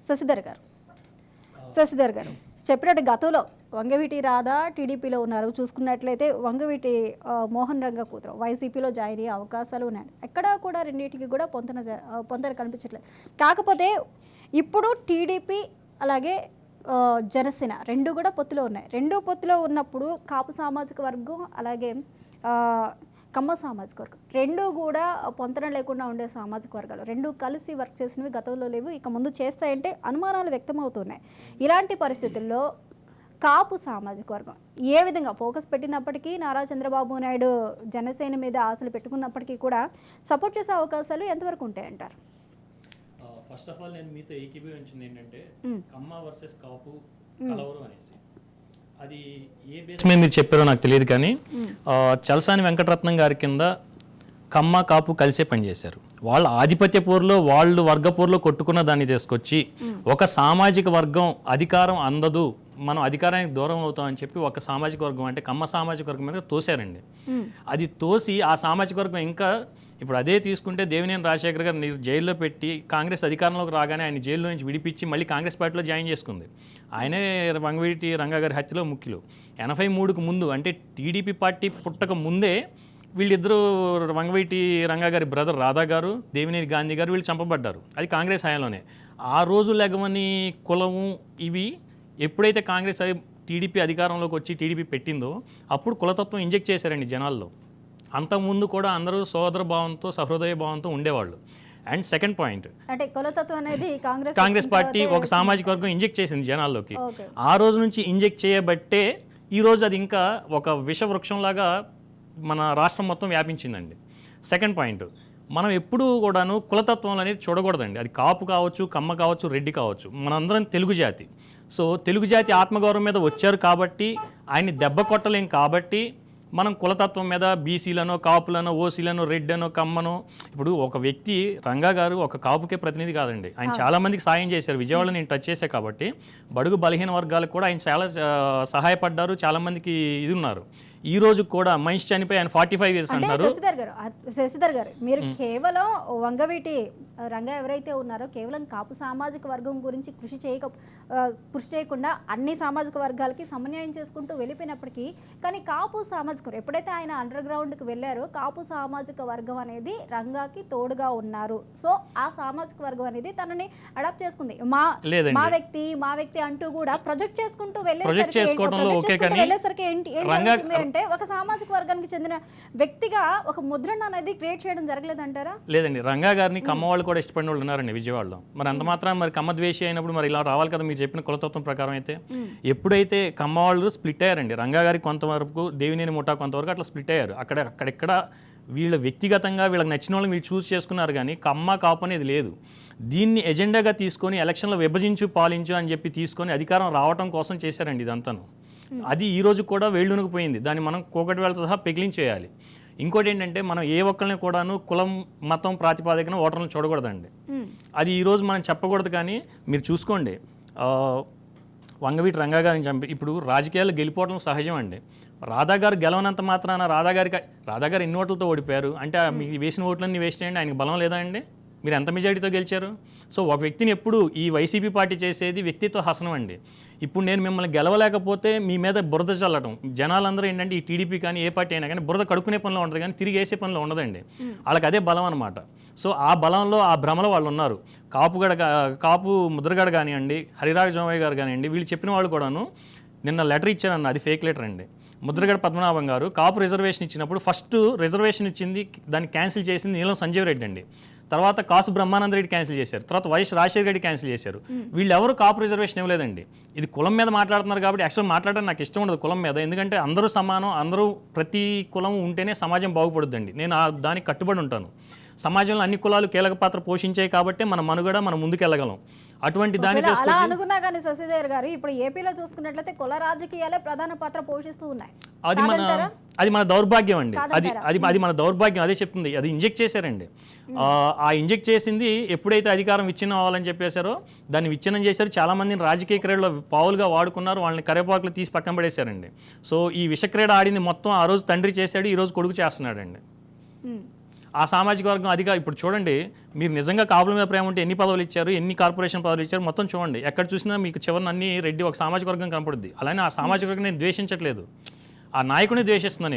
శశిధర్ గారు చెప్పినట్టు గతంలో వంగవీటి రాధా టీడీపీలో ఉన్నారు. చూసుకున్నట్లయితే వంగవీటి మోహన్ రంగ కూతురు వైసీపీలో జాయిన్ అయ్యే అవకాశాలు ఉన్నాయి. ఎక్కడా కూడా రెండింటికి కూడా పొంతన కనిపించట్లేదు. కాకపోతే ఇప్పుడు టీడీపీ అలాగే జనసేన రెండు కూడా పొత్తులో ఉన్నాయి. రెండు పొత్తులో ఉన్నప్పుడు కాపు సామాజిక వర్గం అలాగే కమ్మ సామాజిక వర్గం రెండు కూడా పొంతన లేకుండా ఉండే సామాజిక వర్గాలు రెండు కలిసి వర్క్ చేసినవి గతంలో లేవు, ఇక ముందు చేస్తాయంటే అనుమానాలు వ్యక్తమవుతున్నాయి. ఇలాంటి పరిస్థితుల్లో కాపు సామాజిక వర్గం ఏ విధంగా ఫోకస్ పెట్టినప్పటికీ నారా చంద్రబాబు నాయుడు జనసేన మీద ఆశలు పెట్టుకున్నప్పటికీ కూడా సపోర్ట్ చేసే అవకాశాలు ఎంతవరకు ఉంటాయంటారు? ఫస్ట్ ఆఫ్ ఆల్ నేను మీతో ఏకీభవించింది ఏంటంటే కమ్మ వర్సెస్ కాపు కలవరు అనేసి, అది ఏ బేస్ మీద మీరు చెప్పారో నాకు తెలియదు కానీ చలసాని వెంకటరత్నం గారి కింద కమ్మ కాపు కలిసే పనిచేశారు. వాళ్ళ ఆధిపత్య పోరులో వాళ్ళు వర్గ పోరులో కొట్టుకున్న దాన్ని తీసుకొచ్చి ఒక సామాజిక వర్గం అధికారం అందదు, మనం అధికారానికి దూరం అవుతామని చెప్పి ఒక సామాజిక వర్గం అంటే కమ్మ సామాజిక వర్గం మీద తోసారండి. అది తోసి ఆ సామాజిక వర్గం ఇంకా ఇప్పుడు అదే తీసుకుంటే దేవినేని రాజశేఖర్ గారు జైల్లో పెట్టి కాంగ్రెస్ అధికారంలోకి రాగానే ఆయన జైల్లో నుంచి విడిపించి మళ్ళీ కాంగ్రెస్ పార్టీలో జాయిన్ చేసుకుంది. ఆయనే వంగవీటి రంగా గారి హత్యలో ముఖ్యులు. 83కు ముందు అంటే టీడీపీ పార్టీ పుట్టక ముందే వీళ్ళిద్దరూ వంగవీటి రంగా గారి బ్రదర్ రాధా గారు, దేవినేని గాంధీ గారు వీళ్ళు చంపబడ్డారు. అది కాంగ్రెస్ హయాంలోనే. ఆ రోజు లెగవని కులము ఇవి ఎప్పుడైతే కాంగ్రెస్ టీడీపీ అధికారంలోకి వచ్చి టీడీపీ పెట్టిందో అప్పుడు కులతత్వం ఇంజెక్ట్ చేశారండి జనాల్లో. అంతకుముందు కూడా అందరూ సోదర భావంతో సహృదయ భావంతో ఉండేవాళ్ళు. అండ్ సెకండ్ పాయింట్ అంటే కులతత్వం అనేది కాంగ్రెస్ పార్టీ ఒక సామాజిక వర్గం ఇంజెక్ట్ చేసింది జనాల్లోకి. ఆ రోజు నుంచి ఇంజెక్ట్ చేయబట్టే ఈరోజు అది ఇంకా ఒక విషవృక్షంలాగా మన రాష్ట్రం మొత్తం వ్యాపించిందండి. సెకండ్ పాయింట్, మనం ఎప్పుడూ కూడాను కులతత్వం అనేది చూడకూడదండి. అది కాపు కావచ్చు, కమ్మ కావచ్చు, రెడ్డి కావచ్చు, మనందరం తెలుగు జాతి. సో తెలుగు జాతి ఆత్మగౌరవం మీద వచ్చారు కాబట్టి ఆయన్ని దెబ్బ కొట్టలేం కాబట్టి మనం కులతత్వం మీద బీసీలనో కాపులనో ఓసీలనో రెడ్డనో కమ్మనో, ఇప్పుడు ఒక వ్యక్తి రంగా గారు ఒక కాపుకే ప్రతినిధి కాదండి, ఆయన చాలామందికి సాయం చేశారు. విజయవాడలో నేను టచ్ చేశా కాబట్టి బడుగు బలహీన వర్గాలకు కూడా ఆయన చాలా సహాయపడ్డారు, చాలామందికి ఇది ఉన్నారు. ఈ రోజు కూడా మనిషి చనిపోయి ఆయన 45 years అంటారు. శశిధర్ గారు మీరు కేవలం వంగవీటి రంగా ఎవరైతే ఉన్నారో కేవలం కాపు సామాజిక వర్గం గురించి కృషి చేయకుండా అన్ని సామాజిక వర్గాలకి సమన్వయం చేసుకుంటూ వెళ్ళిపోయినప్పటికీ కానీ కాపు సామాజిక ఎప్పుడైతే ఆయన అండర్ గ్రౌండ్కి వెళ్ళారో కాపు సామాజిక వర్గం అనేది రంగాకి తోడుగా ఉన్నారు. సో ఆ సామాజిక వర్గం అనేది తనని అడాప్ట్ చేసుకుంది. మా వ్యక్తి అంటూ కూడా ప్రొజెక్ట్ చేసుకుంటూ వెళ్ళేసరికి ఏంటి అంటే ఒక సామాజిక వర్గానికి చెందిన వ్యక్తిగా ఒక ముద్రణ అనేది క్రియేట్ చేయడం జరగలేదంటారా? లేదండి, రంగా గారిని కమ్మ వాళ్ళు కూడా ఇష్టపడిన వాళ్ళు ఉన్నారండి విజయవాడలో. మరి అంత మాత్రం మరి కమ్మ ద్వేషి అయినప్పుడు మరి ఇలా రావాలి కదా మీరు చెప్పిన కులతత్వం ప్రకారం. అయితే ఎప్పుడైతే కమ్మ వాళ్ళు స్ప్లిట్ అయ్యారండి, రంగా గారికి కొంతవరకు, దేవినేని ముఠా కొంతవరకు అట్లా స్ప్లిట్ అయ్యారు. అక్కడెక్కడ వీళ్ళ వ్యక్తిగతంగా వీళ్ళకి నచ్చిన వాళ్ళని వీళ్ళు చూస్ చేసుకున్నారు కానీ కమ్మ కాపు అనేది లేదు. దీన్ని ఎజెండాగా తీసుకొని ఎలక్షన్లో విభజించు పాలించు అని చెప్పి తీసుకొని అధికారం రావడం కోసం చేశారండి ఇదంతాను. అది ఈ రోజు కూడా వేళ్ళునకు పోయింది. దాన్ని మనం కోకటి వేళతో సహా పెగిలించేయాలి. ఇంకోటి ఏంటంటే మనం ఏ ఒక్కరిని కూడాను కులం మతం ప్రాతిపాదికన ఓటర్లను చూడకూడదండి. అది ఈరోజు మనం చెప్పకూడదు. కానీ మీరు చూసుకోండి, వంగవీటి రంగా గారిని చంపి ఇప్పుడు రాజకీయాలు గెలిపోవడం సహజం అండి. రాధా గారు గెలవనంత మాత్రాన రాధా గారు ఎన్ని ఓట్లతో ఓడిపోయారు అంటే మీకు వేసిన ఓట్లన్నీ వేస్ట్ చేయండి, ఆయనకి బలం లేదా అండి? మీరు ఎంత మెజారిటీతో గెలిచారు? సో ఒక వ్యక్తిని ఎప్పుడు ఈ వైసీపీ పార్టీ చేసేది వ్యక్తిత్వ హసనం అండి. ఇప్పుడు నేను మిమ్మల్ని గెలవలేకపోతే మీ మీద బురద చల్లటం, జనాలందరూ ఏంటంటే ఈ టీడీపీ కానీ ఏ పార్టీ అయినా కానీ బురద కడుక్కునే పనిలో ఉంటుంది కానీ తిరిగి వేసే పనిలో ఉండదండి. వాళ్ళకి అదే బలం అనమాట. సో ఆ బలంలో ఆ భ్రమలో వాళ్ళు ఉన్నారు. కాపు ముద్రగడ కానివ్వండి, హరిరాజ జోమయ్య గారు కానివ్వండి, వీళ్ళు చెప్పిన వాళ్ళు కూడాను నిన్న లెటర్ ఇచ్చారన్న, అది ఫేక్ లెటర్ అండి. ముద్రగడ పద్మనాభం గారు కాపు రిజర్వేషన్ ఇచ్చినప్పుడు ఫస్ట్ రిజర్వేషన్ ఇచ్చింది, దాన్ని క్యాన్సిల్ చేసింది నీలం సంజీవ్ రెడ్డి అండి. తర్వాత కాసు బ్రహ్మానంద రెడ్డి క్యాన్సిల్ చేశారు. తర్వాత వైఎస్ రాజశేఖర రెడ్డి క్యాన్సిల్ చేశారు. వీళ్ళెవరు కాపు రిజర్వేషన్ ఇవ్వలేదండి. ఇది కులం మీద మాట్లాడుతున్నారు కాబట్టి యాక్చువల్ మాట్లాడడం నాకు ఇష్టం ఉండదు కులం మీద. ఎందుకంటే అందరూ సమానం, అందరూ ప్రతి కులం ఉంటేనే సమాజం బాగుపడుద్దండి. నేను దానికి కట్టుబడి ఉంటాను. సమాజంలో అన్ని కులాలు కీలక పాత్ర పోషించాయి కాబట్టి మన మనుగడ మనం ముందుకెళ్ళగలం. అటువంటి దాని అలా అనుకున్నా కానీ శశిధర్ గారు ఇప్పుడు ఏపీలో చూసుకున్నట్లయితే కుల రాజకీయాలే ప్రధాన పాత్ర పోషిస్తూ ఉన్నాయి. అది మన దౌర్భాగ్యం అండి. అది మన దౌర్భాగ్యం. అదే చెప్తుంది. అది ఇంజెక్ట్ చేశారండి. ఆ ఇంజెక్ట్ చేసింది ఎప్పుడైతే అధికారం విచ్ఛిన్నం అవ్వాలని చెప్పేశారో దాన్ని విచ్ఛిన్నం చేశారు. చాలా మందిని రాజకీయ క్రీడలో పావులుగా వాడుకున్నారు. వాళ్ళని కరేపాకులు తీసి పక్కన పడేశారండి. సో ఈ విషక్రీడ ఆడింది మొత్తం ఆ రోజు తండ్రి చేశాడు, ఈ రోజు కొడుకు చేస్తున్నాడండి. ఆ సామాజిక వర్గం అదిగా ఇప్పుడు చూడండి, మీరు నిజంగా కాపుల మీద ప్రేమ ఉంటే ఎన్ని పదవులు ఇచ్చారు, ఎన్ని కార్పొరేషన్ పదవులు ఇచ్చారు మొత్తం చూడండి. ఎక్కడ చూసినా మీకు చివరిన అన్ని రెడ్డి ఒక సామాజిక వర్గం కనపడుద్ది. అలానే ఆ సామాజిక వర్గం నేను ద్వేషించట్లేదు, ఆ నాయకుడిని ద్వేషిస్తున్నాను నేను.